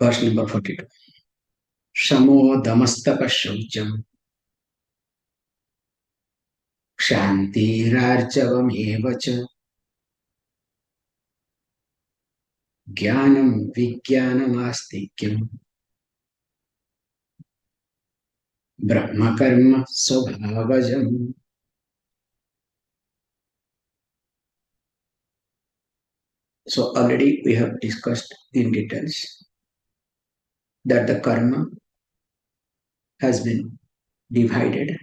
Verse number 42. Shamo damastaka shaucham kshantirarjavam evacha jnanam vijnanam astikyam brahma karma swabhavajam. So already we have discussed in details that the karma has been divided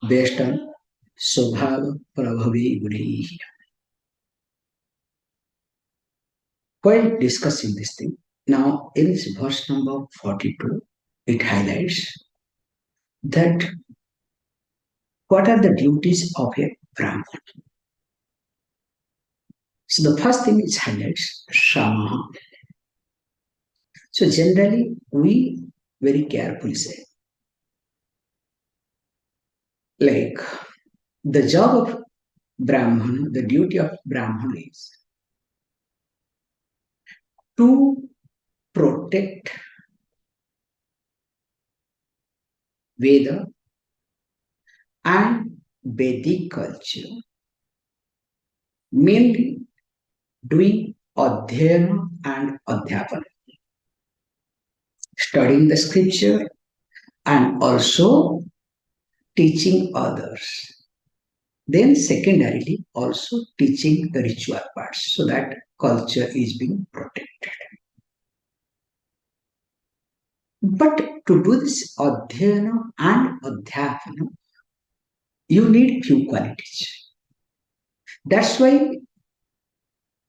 based on swabhava prabhavi guni. While discussing this thing, now in this verse number 42, it highlights that what are the duties of a Brahman. So the first thing is highlights Shama. So generally we very carefully say, like the job of Brahman, the duty of Brahman is to protect Veda and Vedic culture, mainly doing Adhyayana and Adhyapana, studying the scripture and also teaching others. Then secondarily also teaching the ritual parts so that culture is being protected. But to do this Adhyayana and Adhyapana, you need few qualities. That's why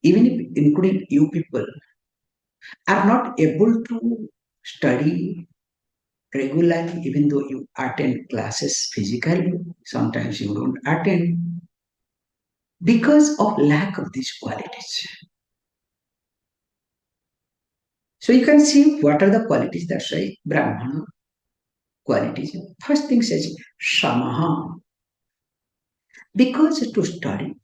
even if, including you people, are not able to study regularly, even though you attend classes physically, sometimes you don't attend because of lack of these qualities. So you can see what are the qualities. That's why Brahmana qualities. First thing says Shamaha. Because to study,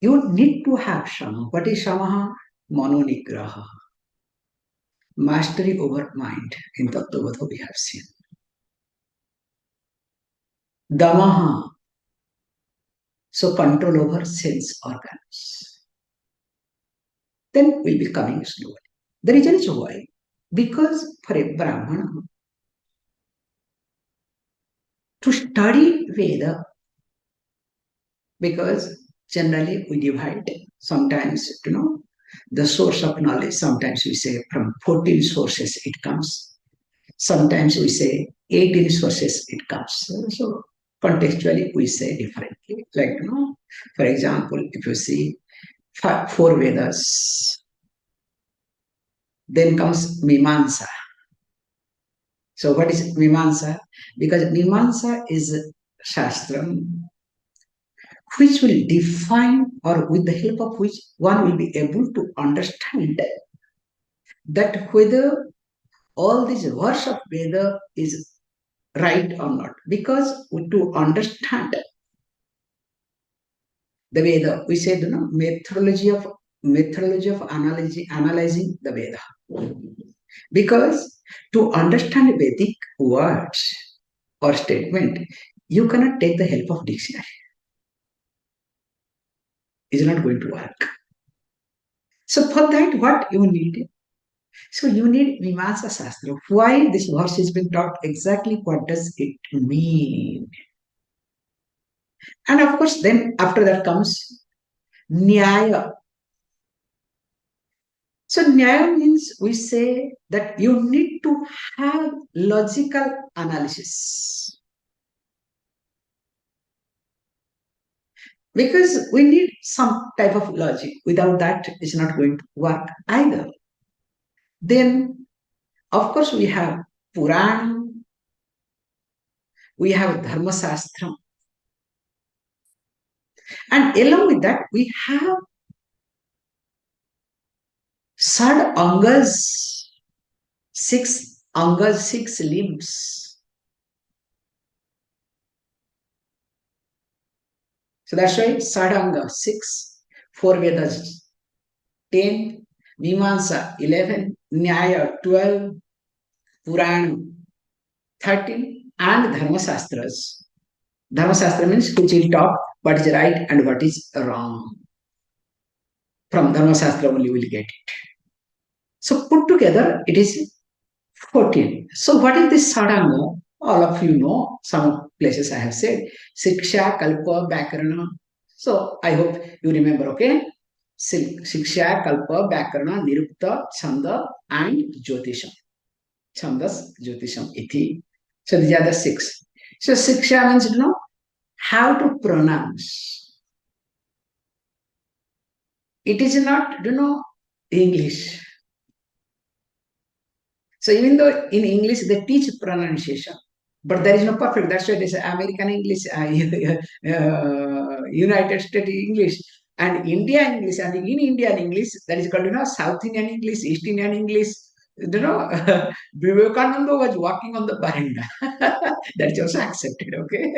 you need to have Shama. What is Shamaha? Manonigraha. Mastery over mind. In Tattvavadha we have seen. Damaha. So control over sense organs. Then we'll be coming slowly. The reason is why? Because for a Brahmana, to study Veda, because generally we divide sometimes, the source of knowledge, sometimes we say from 14 sources it comes. Sometimes we say 18 sources it comes. So contextually we say differently. Like, for example, if you see four Vedas, then comes Mimamsa. So what is Mimamsa? Because Mimamsa is a Shastram which will define, or with the help of which one will be able to understand that whether all this verse of Veda is right or not. Because to understand the Veda, we said, methodology of analyzing the Veda. Because to understand Vedic words or statement, you cannot take the help of dictionary. It's not going to work. So for that, what you need? So you need Mimamsa Shastra. Why this verse is being taught? Exactly what does it mean? And of course, then after that comes Nyaya. So Nyaya means we say that you need to have logical analysis. Because we need some type of logic. Without that, it's not going to work either. Then, of course, we have Purana, we have Dharma Shastra, and along with that, we have Sad Angas, six Angas, six limbs. So that's why Sadanga, 6, 4 Vedas, 10, Mimamsa, 11, Nyaya 12, Purana 13, and Dharma Shastras. Dharma Shastra means which will talk what is right and what is wrong. From Dharma Shastra only we will get it. So put together, it is 14. So what is this sadhana? All of you know, some places I have said, Siksha, Kalpa, Bhakarana. So I hope you remember, okay? Siksha, Kalpa, Bhakarana, Nirukta, Chanda, and Jyotisham. Chandas, Jyotisham, Iti. So these are the six. So Siksha means, how to pronounce. It is not, English. So even though in English they teach pronunciation, but there is no perfect. That's why they say American English, United States English, and India English, and in Indian English that is called South Indian English, East Indian English. Vivekananda was walking on the veranda. That is also accepted. Okay,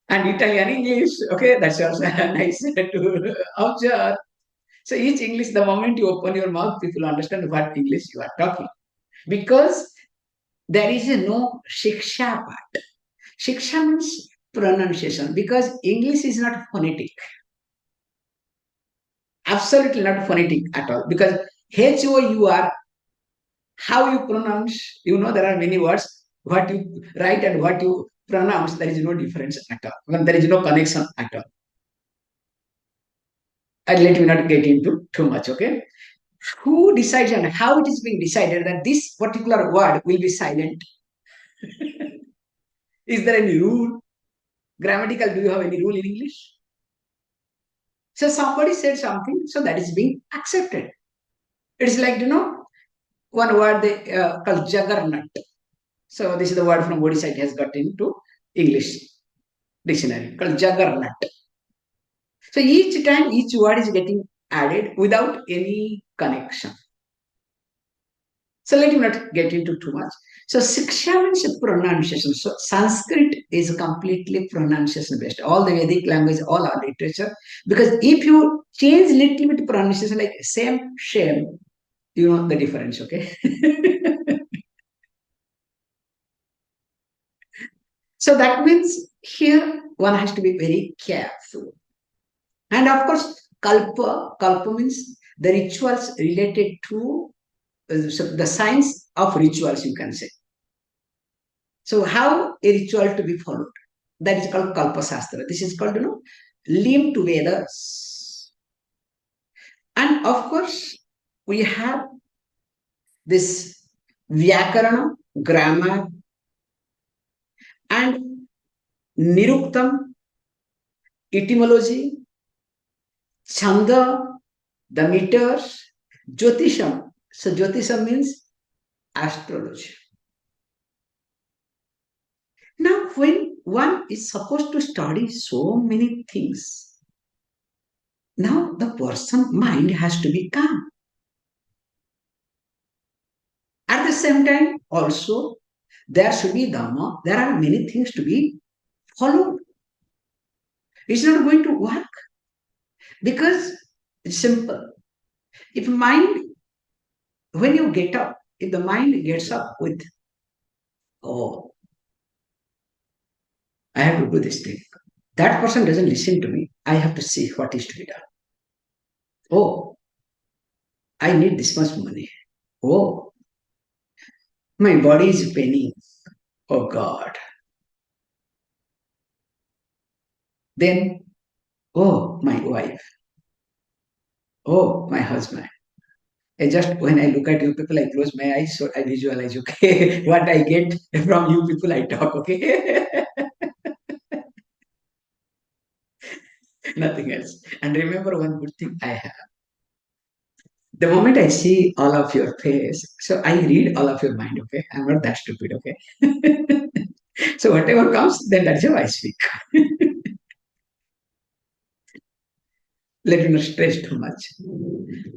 and Italian English. Okay, that's also nice to observe. So each English, the moment you open your mouth, people understand what English you are talking. Because there is no shiksha part. Shiksha means pronunciation because English is not phonetic. Absolutely not phonetic at all. Because HOUR, how you pronounce, there are many words. What you write and what you pronounce, there is no difference at all. When there is no connection at all. And let me not get into too much, okay? Who decides and how it is being decided that this particular word will be silent? Is there any rule? Grammatical, do you have any rule in English? So somebody said something, so that is being accepted. It's like, one word they called juggernaut. So this is the word from Odisha, it has got into English dictionary called juggernaut. So each time, each word is getting added without any connection. So let me not get into too much. So Siksha means pronunciation. So Sanskrit is completely pronunciation based. All the Vedic language, all our literature. Because if you change little bit pronunciation like same, shame, you know the difference, okay? So that means here one has to be very careful. And of course, kalpa means the rituals related to the science of rituals, you can say. So how a ritual to be followed? That is called Kalpa Shastra. This is called, Lim to Vedas. And of course, we have this Vyakarana, grammar, and Niruktam, etymology, Chanda, the meters, Jyotisham. So Jyotisham means astrology. Now, when one is supposed to study so many things, now the person mind has to be calm. At the same time, also, there should be Dhamma. There are many things to be followed. It's not going to work because it's simple. If mind, when you get up, if the mind gets up with, oh, I have to do this thing, that person doesn't listen to me. I have to see what is to be done. Oh, I need this much money. Oh, my body is paining. Oh God. Then, oh, my wife. Oh, my husband. I just when I look at you people, I close my eyes, so I visualize. Okay, what I get from you people, I talk. Okay, nothing else. And remember one good thing I have. The moment I see all of your face, so I read all of your mind. Okay, I'm not that stupid. Okay, so whatever comes, then that's how I speak. Let me not stress too much.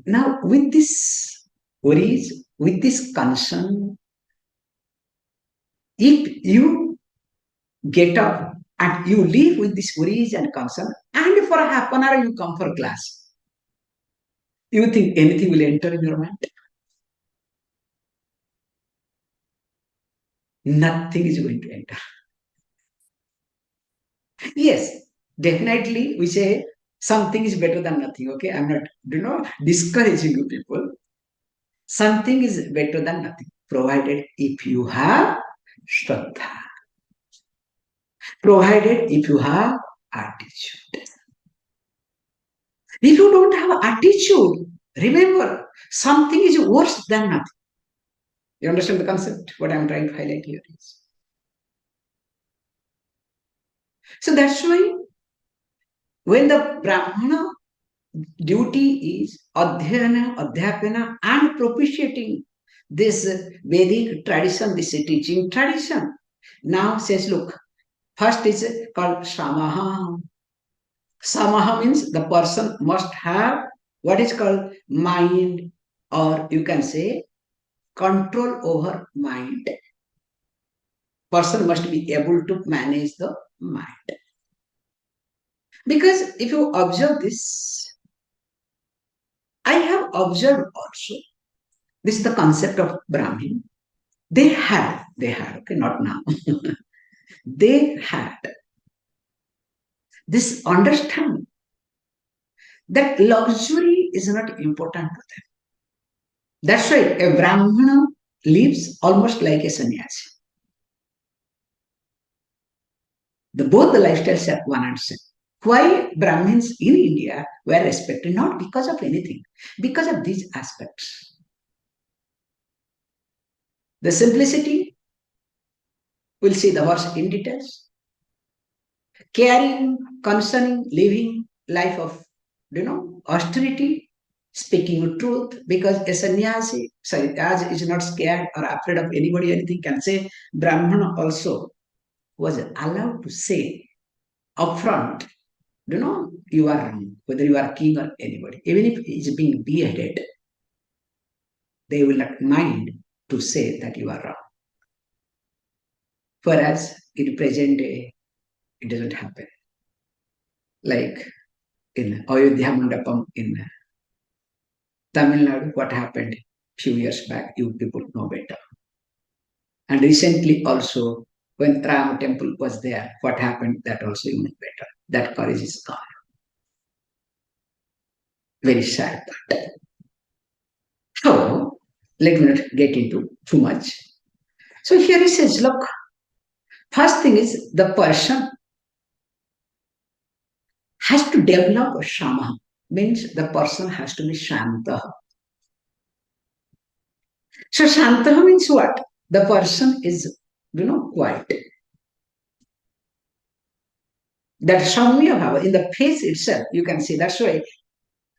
Now, with this worries, with this concern, if you get up and you live with this worries and concern, and for half an hour you come for class. You think anything will enter in your mind? Nothing is going to enter. Yes, definitely we say something is better than nothing. Okay, I'm not, discouraging you people. Something is better than nothing, provided if you have Shraddha, provided if you have attitude. If you don't have attitude, remember, something is worse than nothing. You understand the concept? What I'm trying to highlight here is. So that's why when the Brahmana duty is adhyana, adhyapana, and propitiating this Vedic tradition, this teaching tradition. Now says, look, first is called Samaha. Samaha means the person must have what is called mind, or you can say control over mind. Person must be able to manage the mind. Because if you observe this, I have observed also, this is the concept of Brahmin. They had, okay, not now. They had this understanding that luxury is not important to them. That's why a Brahmana lives almost like a sannyasi. Both the lifestyles are one and same. Why Brahmins in India were respected? Not because of anything, because of these aspects. The simplicity, we'll see the verse in details. Caring, concerning, living life of, austerity, speaking truth, because a sannyasi, is not scared or afraid of anybody, anything can say. Brahmana also was allowed to say upfront, you are wrong, whether you are king or anybody. Even if he is being beheaded, they will not mind to say that you are wrong. Whereas in present day, it doesn't happen. Like in Ayodhya Mandapam in Tamil Nadu, what happened few years back, you people know better. And recently also, when Ram temple was there, what happened, that also you know better. That courage is gone. Very sad part. So, let me not get into too much. So here he says, look, first thing is the person has to develop shama, means the person has to be shanta. So shanta means what? The person is, quiet. That Saumya Bhava, in the face itself, you can see. That's why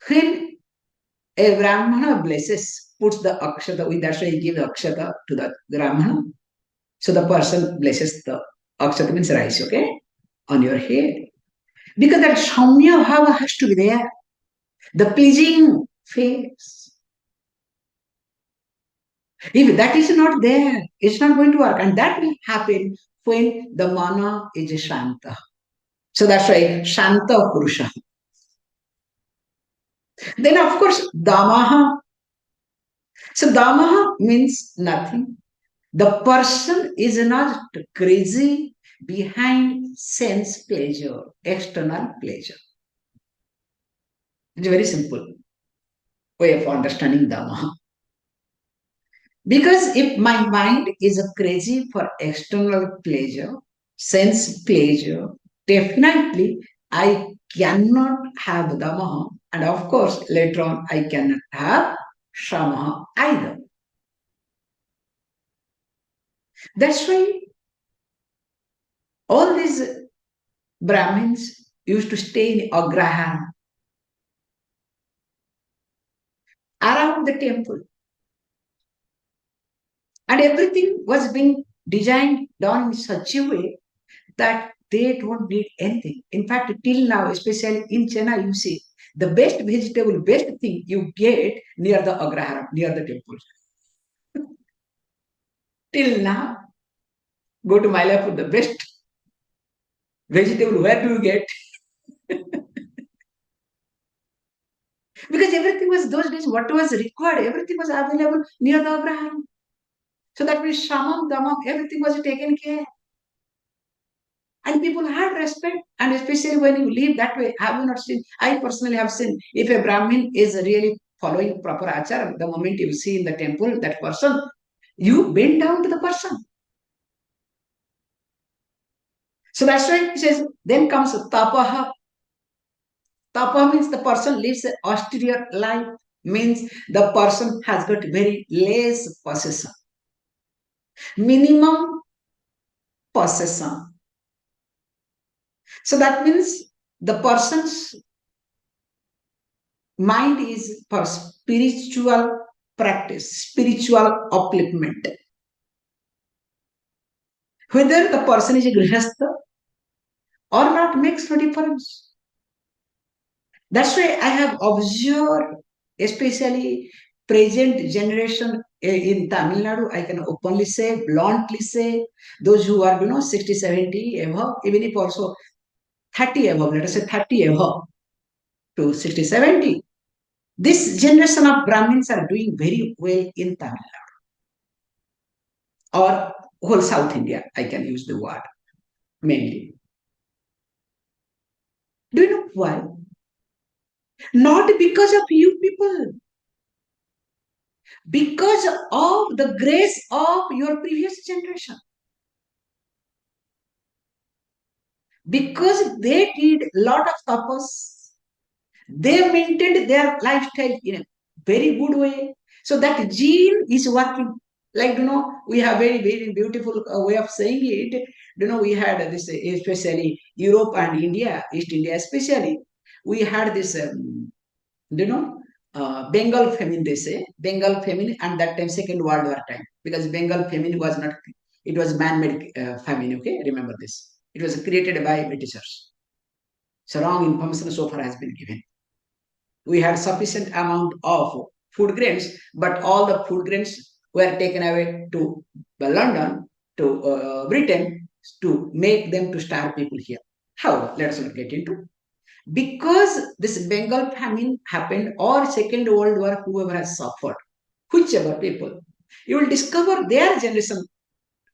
when a Brahmana blesses, puts the akshata, that's why he gives the akshata to the Brahmana. So the person blesses the akshata, means rice, okay, on your head. Because that Saumya Bhava has to be there. The pleasing face. If that is not there, it's not going to work. And that will happen when the mana is Shanta. So that's why Shanta Purusha. Then of course Damaha. So Damaha means nothing. The person is not crazy behind sense pleasure, external pleasure. It's a very simple way of understanding Dhamma. Because if my mind is crazy for external pleasure, sense pleasure, definitely I cannot have Dhamma. And of course, later on, I cannot have Shama either. That's why all these Brahmins used to stay in Agrahara around the temple. And everything was being designed, done in such a way that they don't need anything. In fact, till now, especially in Chennai, you see the best vegetable, best thing you get near the Agrahara, near the temple. Till now, go to Mylapore, the best vegetable, where do you get? Because everything was those days, what was required, everything was available near the Abraham. So that means Shamam, Damam, everything was taken care. And people had respect, and especially when you live that way, have you not seen? I personally have seen if a Brahmin is really following proper achar, the moment you see in the temple that person, you bend down to the person. So that's why he says, then comes tapaha. Tapaha means the person lives an austere life, means the person has got very less possession, minimum possession. So that means the person's mind is for spiritual practice, spiritual upliftment. Whether the person is a grihastha or not makes no difference. That's why I have observed, especially present generation in Tamil Nadu, I can openly say, bluntly say, those who are, 60, 70 above, even if also 30 above, let us say 30 above to 60, 70. This generation of Brahmins are doing very well in Tamil Nadu or whole South India, I can use the word mainly. Do you know why? Not because of you people, because of the grace of your previous generation. Because they did a lot of tapas, they maintained their lifestyle in a very good way. So that gene is working. Like, we have very, very beautiful way of saying it. We had this, especially Europe and India, East India especially. We had this, Bengal famine, they say. Bengal famine, and that time, Second World War time. Because Bengal famine was not, it was man-made famine, okay? Remember this. It was created by Britishers. So wrong information so far has been given. We had sufficient amount of food grains, but all the food grains were taken away to London, to Britain, to make them to starve people here. How? Let us not get into. Because this Bengal famine happened, or Second World War, whoever has suffered, whichever people, you will discover their generation,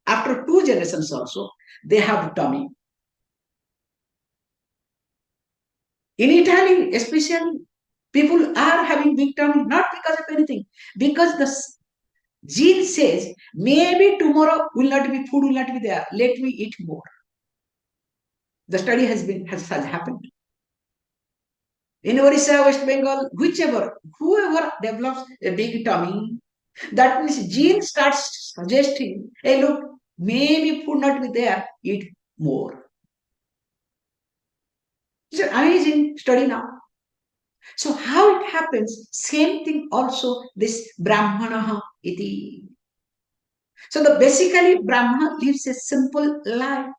after 2 generations also, they have tummy. In Italy, especially, people are having big tummy, not because of anything, because the gene says, maybe tomorrow will not be food, will not be there. Let me eat more. The study has happened. In Orissa, West Bengal, whoever develops a big tummy, that means gene starts suggesting, hey, look, maybe food not be there, eat more. It's an amazing study now. So how it happens, same thing also this Brahmana iti. So the basically Brahmana lives a simple life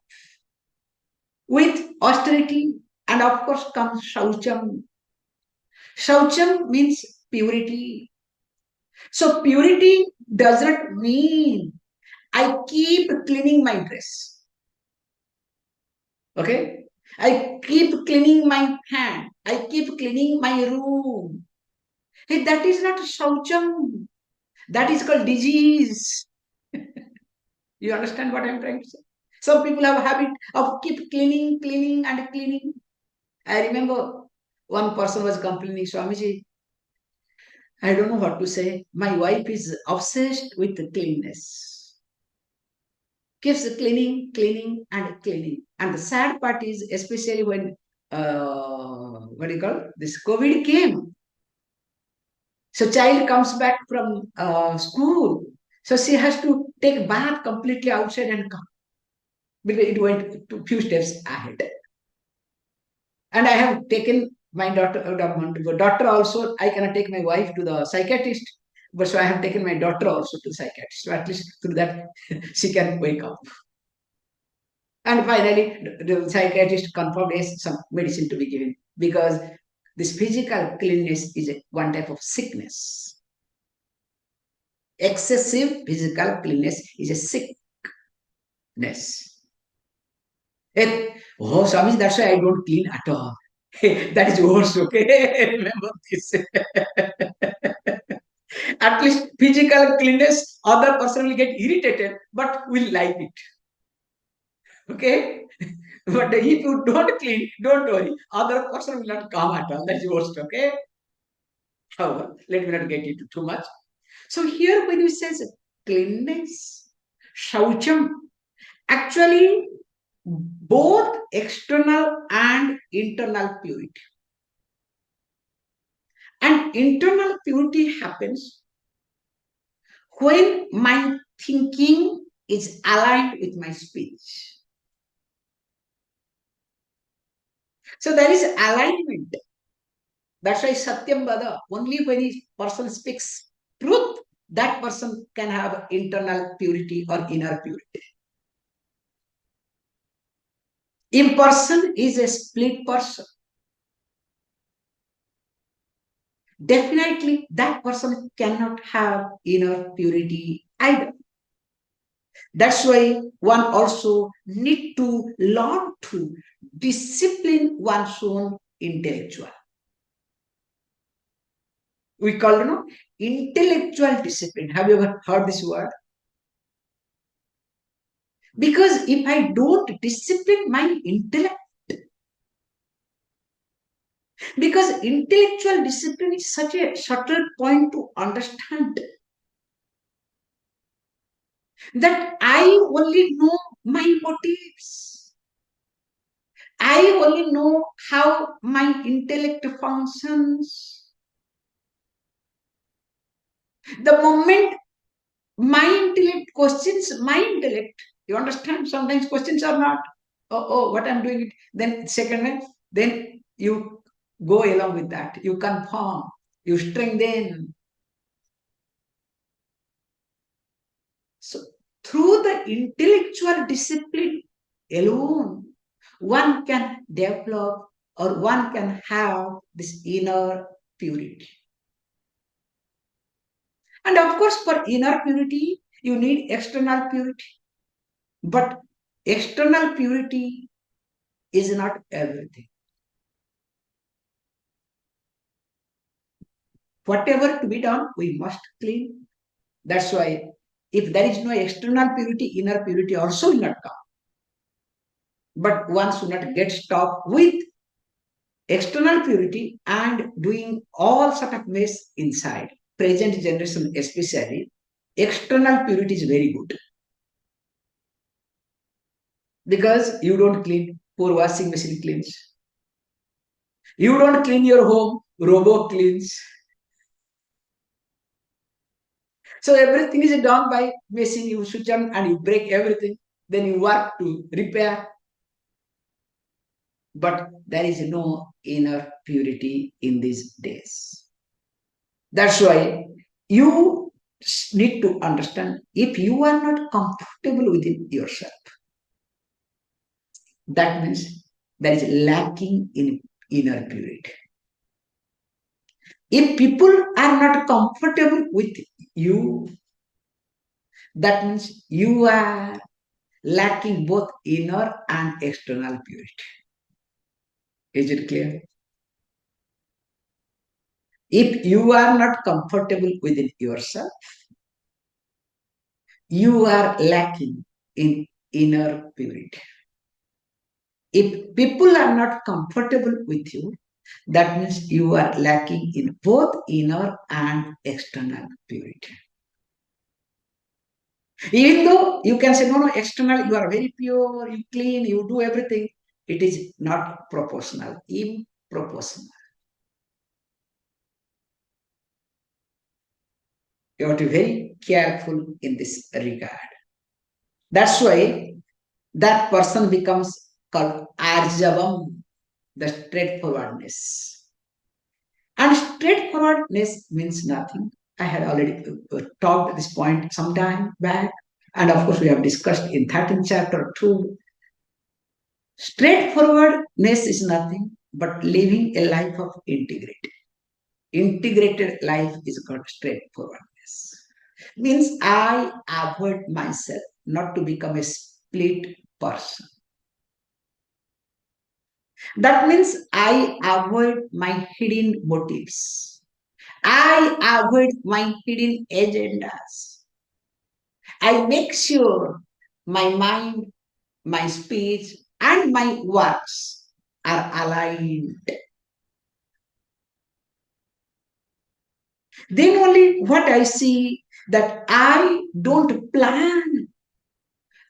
with austerity, and of course comes Shaucham. Shaucham means purity. So purity doesn't mean I keep cleaning my dress. Okay? I keep cleaning my hand. I keep cleaning my room. Hey, that is not Shaucham. That is called disease. You understand what I'm trying to say? Some people have a habit of keep cleaning, cleaning, and cleaning. I remember one person was complaining, Swamiji, I don't know what to say. My wife is obsessed with the cleanness. Keeps cleaning, cleaning, and cleaning. And the sad part is, especially when what do you call this COVID came. So child comes back from school. So she has to take bath completely outside and come. Because it went a few steps ahead. And I have taken my daughter also. I cannot take my wife to the psychiatrist, but so I have taken my daughter also to the psychiatrist. So at least through that, she can wake up. And finally, the psychiatrist confirmed yes, some medicine to be given because this physical cleanness is one type of sickness. Excessive physical cleanness is a sickness. Oh, Swami, that's why I don't clean at all. That is worse, okay? Remember this. At least physical cleanness, other person will get irritated, but will like it. Okay? But if you don't clean, don't worry. Other person will not come at all. That's worst, okay? However, let me not get into too much. So here when it says cleanness, shaucham, actually both external and internal purity. And internal purity happens when my thinking is aligned with my speech. So there is alignment. That's why Satyam Vada, only when a person speaks truth, that person can have internal purity or inner purity. Imperson is a split person. Definitely, that person cannot have inner purity either. That's why one also need to learn to discipline one's own intellectual. We call intellectual discipline. Have you ever heard this word? Because if I don't discipline my intellect, because intellectual discipline is such a subtle point to understand that I only know my motives. I only know how my intellect functions. The moment my intellect questions my intellect, you understand? Sometimes questions are not, what I'm doing it. Then second, then you go along with that. You confirm, you strengthen. So through the intellectual discipline alone, one can develop or one can have this inner purity. And of course, for inner purity, you need external purity. But external purity is not everything. Whatever to be done, we must clean. That's why if there is no external purity, inner purity also will not come. But one should not get stuck with external purity and doing all sort of mess inside. Present generation especially, external purity is very good. Because you don't clean, poor washing machine cleans. You don't clean your home, robot cleans. So everything is done by machine. You switch on and you break everything. Then you work to repair. But there is no inner purity in these days. That's why you need to understand if you are not comfortable within yourself, that means there is lacking in inner purity. If people are not comfortable with you, that means you are lacking both inner and external purity. Is it clear? If you are not comfortable within yourself, you are lacking in inner purity. If people are not comfortable with you, that means you are lacking in both inner and external purity. Even though you can say, no, external, you are very pure, you clean, you do everything, it is not proportional, improportional. You have to be very careful in this regard. That's why that person becomes called arjavam, the straightforwardness. And straightforwardness means nothing. I had already talked at this point some time back. And of course, we have discussed in 13th chapter too. Straightforwardness is nothing but living a life of integrity. Integrated life is called straightforwardness. Means I avoid myself not to become a split person. That means I avoid my hidden motives. I avoid my hidden agendas. I make sure my mind, my speech, and my works are aligned. Then only what I see that I don't plan,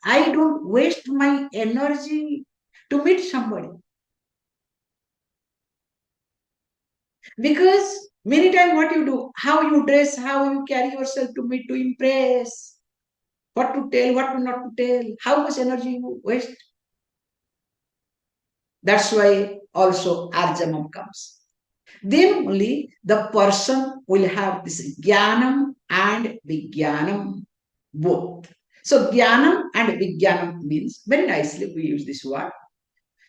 I don't waste my energy to meet somebody. Because many times what you do, how you dress, how you carry yourself to meet, to impress, what to tell, what not to tell, how much energy you waste. That's why also Arjamam comes. Then only the person will have this Jnanam and Vijnanam both. So Jnanam and Vijnanam means, very nicely we use this word.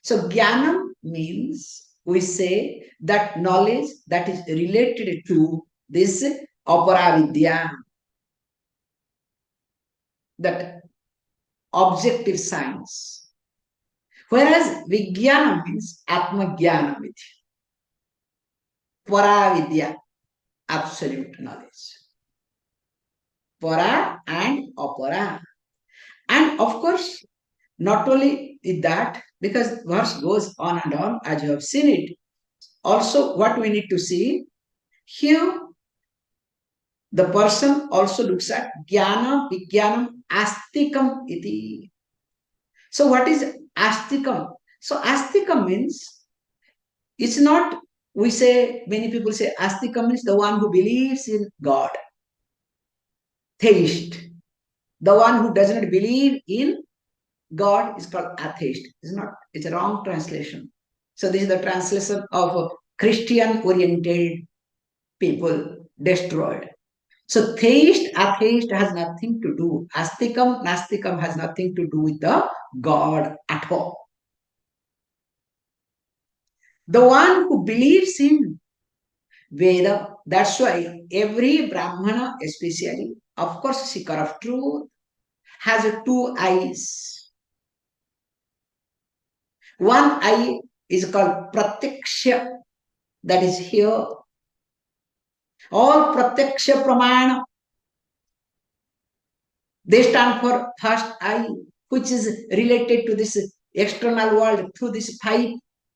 So Jnanam means we say that knowledge that is related to this aparavidya, that objective science. Whereas Vijnana means Atma Jnana Vidya, Paravidya, absolute knowledge. Para and Apara. And of course, not only that, because verse goes on and on, as you have seen it. Also, what we need to see here, the person also looks at Jnana, Vijnanam, Astikam iti. So, what is Astikam? So, Astikam means it's not, we say, many people say Astikam means the one who believes in God, theist. The one who does not believe in God is called atheist. It's not, it's a wrong translation. So, this is the translation of Christian oriented people destroyed. So theist, atheist has nothing to do. Astikam, Nastikam has nothing to do with the God at all. The one who believes in Veda, that's why every Brahmana, especially, of course, seeker of truth, has two eyes. One eye is called Pratyaksha, that is here. All Pratyaksha Pramana, they stand for first eye, which is related to this external world through these five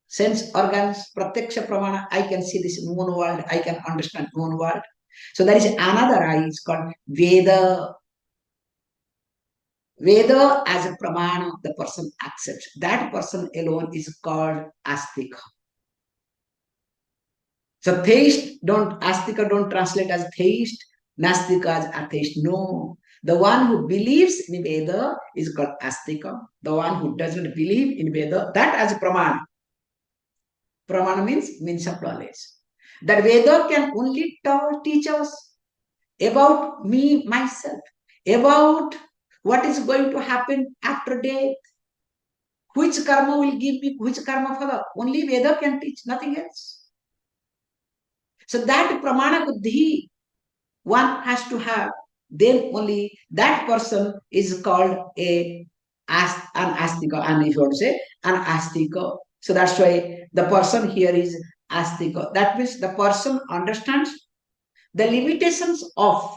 sense organs. Pratyaksha Pramana, I can see this moon world, I can understand moon world. So there is another eye, it's called Veda. Veda as a Pramana, the person accepts. That person alone is called Astika. So theist don't, Astika don't translate as theist, Nastika as atheist. No. The one who believes in Veda is called Astika. The one who doesn't believe in Veda, that as Pramana. Pramana means of knowledge. That Veda can only teach us about me, myself, about what is going to happen after death, which karma will give me, which karma phala. Only Veda can teach, nothing else. So that Pramana Buddhi one has to have, then only that person is called an astika, and if you want to say an astika. So that's why the person here is astika. That means the person understands the limitations of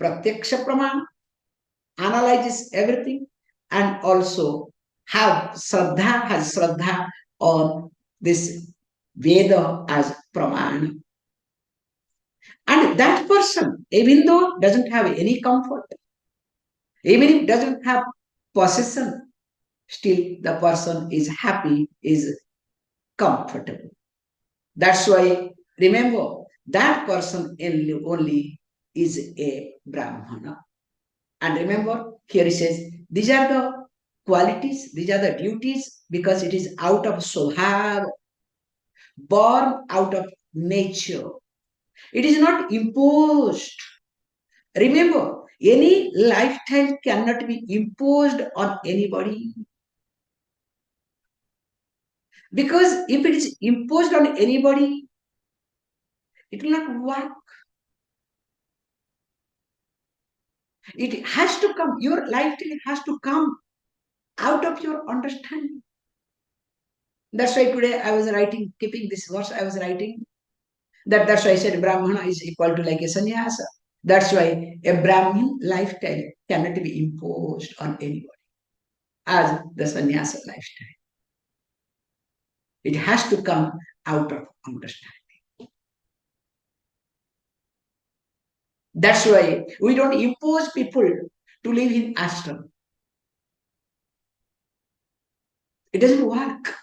pratyaksha pramana, analyzes everything, and also has shraddha on this Veda as pramana. And that person, even though doesn't have any comfort, even if doesn't have possession, still the person is happy, is comfortable. That's why, remember, that person only is a Brahmana. And remember, here he says, these are the qualities, these are the duties, because it is out of Swabhav, born out of nature. It is not imposed. Remember, any lifestyle cannot be imposed on anybody. Because if it is imposed on anybody, it will not work. It has to come, your lifestyle has to come out of your understanding. That's why today I was writing, keeping this verse, I was writing that's why I said Brahmana is equal to like a sannyasa. That's why a Brahmin lifestyle cannot be imposed on anybody as the sannyasa lifestyle. It has to come out of understanding. That's why we don't impose people to live in ashram. It doesn't work.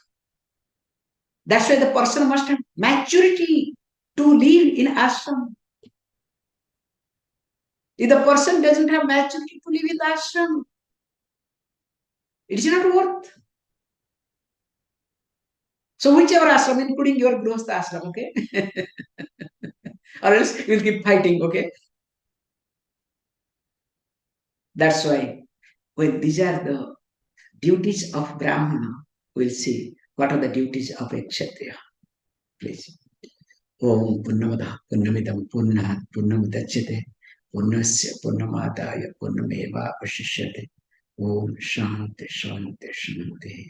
That's why the person must have maturity to live in ashram. If the person doesn't have maturity to live in ashram, it is not worth. So whichever ashram, including your grostha ashram, okay? Or else we'll keep fighting, okay? That's why when these are the duties of Brahmana, we'll see what are the duties of a Kshatriya. Please. Om Purnamada Purnamidam Purnat Purnamudachyate Purnasya Purnamadaya Purnameva Vashishyate Om Shanti Shanti Shanti.